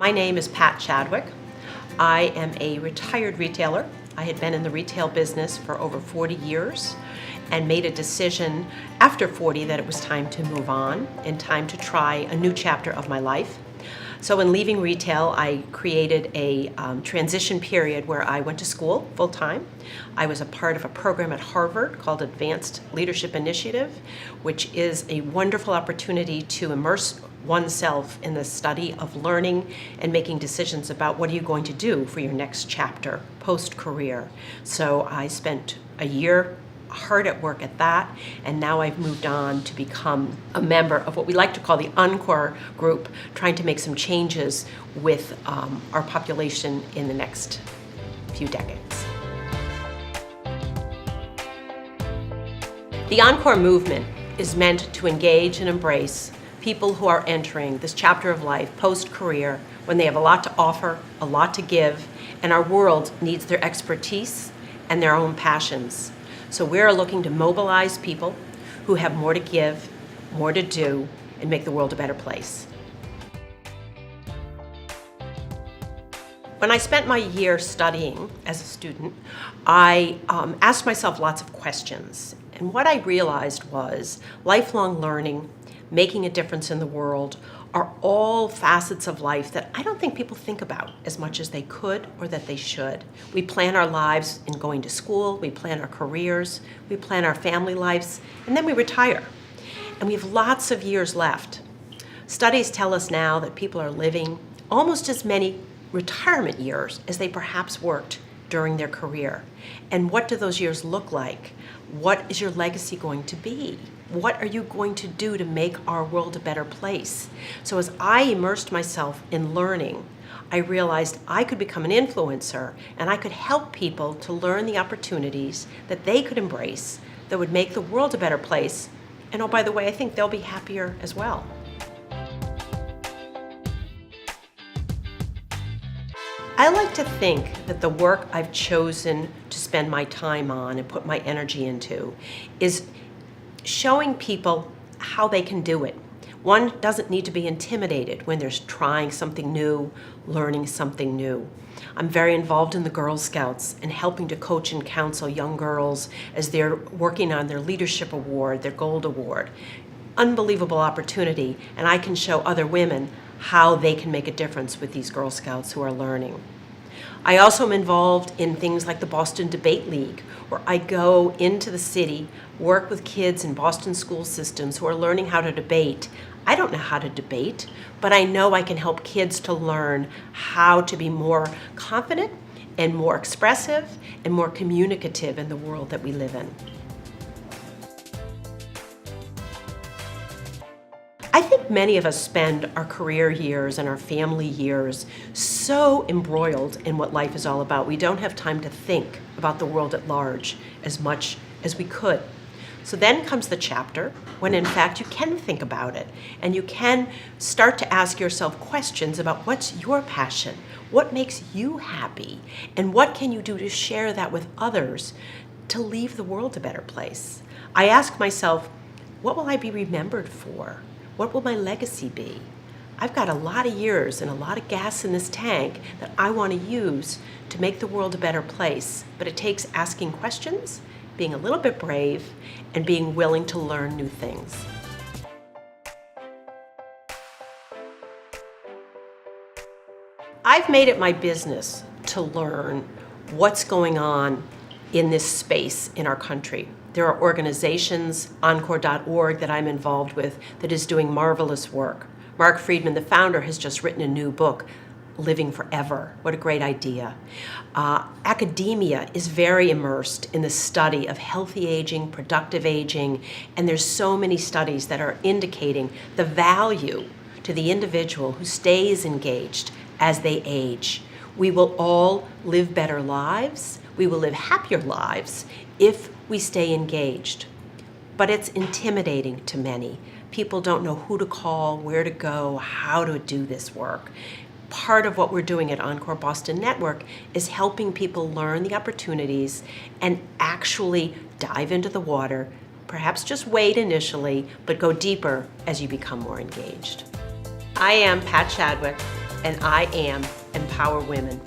My name is Pat Chadwick. I am a retired retailer. I had been in the retail business for over 40 years and made a decision after 40 that it was time to move on and time to try a new chapter of my life. So in leaving retail, I created a transition period where I went to school full-time. I was a part of a program at Harvard called Advanced Leadership Initiative, which is a wonderful opportunity to immerse oneself in the study of learning and making decisions about what are you going to do for your next chapter post-career. So I spent a year hard at work at that, and now I've moved on to become a member of what we like to call the Encore group, trying to make some changes with our population in the next few decades. The Encore movement is meant to engage and embrace people who are entering this chapter of life post-career when they have a lot to offer, a lot to give, and our world needs their expertise and their own passions. So we're looking to mobilize people who have more to give, more to do, and make the world a better place. When I spent my year studying as a student, I asked myself lots of questions. And what I realized was lifelong learning, making a difference in the world, are all facets of life that I don't think people think about as much as they could or that they should. We plan our lives in going to school, we plan our careers, we plan our family lives, and then we retire. And we have lots of years left. Studies tell us now that people are living almost as many retirement years as they perhaps worked during their career. And what do those years look like? What is your legacy going to be? What are you going to do to make our world a better place? So as I immersed myself in learning, I realized I could become an influencer and I could help people to learn the opportunities that they could embrace that would make the world a better place. And oh, by the way, I think they'll be happier as well. I like to think that the work I've chosen to spend my time on and put my energy into is showing people how they can do it. One doesn't need to be intimidated when they're trying something new, learning something new. I'm very involved in the Girl Scouts and helping to coach and counsel young girls as they're working on their leadership award, their gold award. Unbelievable opportunity, and I can show other women how they can make a difference with these Girl Scouts who are learning. I also am involved in things like the Boston Debate League, where I go into the city, work with kids in Boston school systems who are learning how to debate. I don't know how to debate, but I know I can help kids to learn how to be more confident and more expressive and more communicative in the world that we live in. I think many of us spend our career years and our family years so embroiled in what life is all about. We don't have time to think about the world at large as much as we could. So then comes the chapter when in fact you can think about it and you can start to ask yourself questions about what's your passion, what makes you happy, and what can you do to share that with others to leave the world a better place. I ask myself, what will I be remembered for? What will my legacy be? I've got a lot of years and a lot of gas in this tank that I want to use to make the world a better place. But it takes asking questions, being a little bit brave, and being willing to learn new things. I've made it my business to learn what's going on in this space in our country. There are organizations, Encore.org, that I'm involved with that is doing marvelous work. Mark Friedman, the founder, has just written a new book, Living Forever. What a great idea. Academia is very immersed in the study of healthy aging, productive aging, and there's so many studies that are indicating the value to the individual who stays engaged as they age. We will all live better lives. We will live happier lives if we stay engaged. But it's intimidating to many. People don't know who to call, where to go, how to do this work. Part of what we're doing at Encore Boston Network is helping people learn the opportunities and actually dive into the water, perhaps just wade initially, but go deeper as you become more engaged. I am Pat Chadwick. and I am Empower Women.